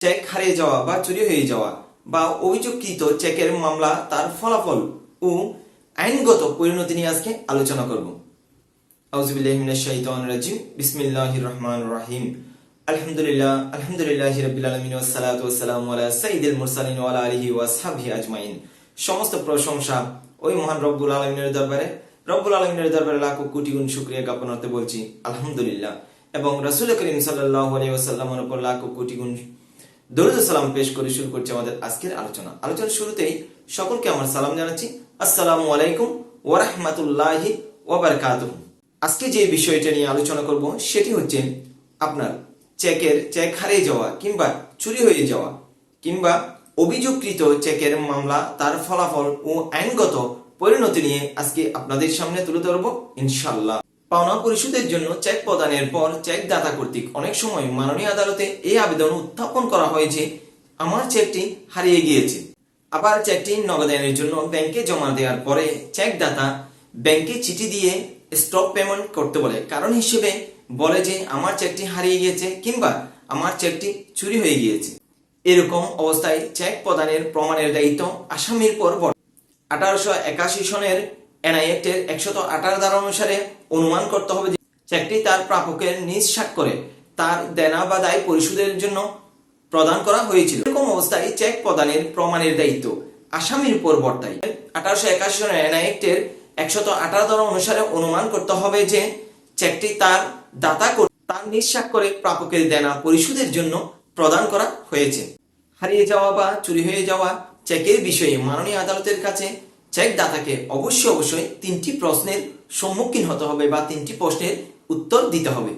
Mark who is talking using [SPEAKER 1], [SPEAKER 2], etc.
[SPEAKER 1] Check হারিয়ে যাওয়া বা চুরি হয়ে যাওয়া বা অভিযোগকৃত চেকের মামলা, তার ফলাফল ও আইনগত পরিণতি নিয়ে আজকে আলোচনা করব। আউযুবিল্লাহি মিনাশ শাইতানির রাজিম। বিসমিল্লাহির রহমানির রহিম। আলহামদুলিল্লাহি রাব্বিল আলামিন ওয়াস সালাতু ওয়াস সালামু আলা সাইয়্যিদিল মুরসালিন ওয়া আলা আলিহি ওয়া আসহাবিহি আজমাইন। সমস্ত প্রশংসা ওই মহান রব্বুল আলামিনের দরবারে লাখ কোটি গুণ শুকরিয়া জ্ঞাপন করতে বলছি আলহামদুলিল্লাহ, এবং রাসূল করিম সাল্লাল্লাহু আলাইহি ওয়াসাল্লামের উপর লাখ কোটি গুণ দরুদ ও সালাম পেশ করে শুরু করছি আমাদের আজকের আলোচনার শুরুতেই সকলকে আমার সালাম জানাচ্ছি, আসসালামু আলাইকুম ওয়া রাহমাতুল্লাহি ওয়া বারাকাতুহু। আজকে যে বিষয়টা নিয়ে আলোচনা করব সেটি হচ্ছে আপনার চেক হারিয়ে যাওয়া কিংবা চুরি হয়ে যাওয়া কিংবা অভিযোগকৃত চেকের মামলা, তার ফলাফল ও আইনগত পরিণতি নিয়ে আজকে আপনাদের সামনে তুলে ধরব ইনশাআল্লাহ। পাওনা পরিশোধের জন্য চেক প্রদানের পর চেক দাতা কর্তৃক অনেক সময় মাননীয় আদালতে এই আবেদন উত্থাপন করা হয় যে আমার চেকটি হারিয়ে গিয়েছে। আবার চেকটি নগদায়নের জন্য ব্যাংকে জমা দেওয়ার পরে চেক দাতা ব্যাংকে চিঠি দিয়ে স্টপ পেমেন্ট করতে বলে, কারণ হিসেবে বলে যে আমার চেকটি হারিয়ে গিয়েছে কিংবা আমার চেকটি চুরি হয়ে গিয়েছে। এরকম অবস্থায় চেক প্রদানের প্রমাণের দায়িত্ব আসামির পর 1881 সনের এনআই অ্যাক্টের 118 ধারা অনুসারে অনুমান করতে হবে যে চেকটি তার প্রাপকের নিজ স্বাক্ষরে তার দেনা বা দায় পরিশোধের জন্য প্রদান করা হয়েছিল। এরকম অবস্থায় চেক প্রদানের প্রমাণের দায়িত্ব আসামির উপর বর্তায়। 1881 সনের এনআই অ্যাক্টের 118 ধারা অনুসারে অনুমান করতে হবে যে চেকটি তার দাতা তার নিজ স্বাক্ষরে প্রাপকের দেনা পরিশোধের জন্য প্রদান করা হয়েছে। হারিয়ে যাওয়া বা চুরি হয়ে যাওয়া চেকের বিষয়ে মাননীয় আদালতের কাছে চেক দাতাকে অবশ্যই 3টি প্রশ্নের সম্মুখীন হতে হবে বা 3টি প্রশ্নের উত্তর দিতে হবে।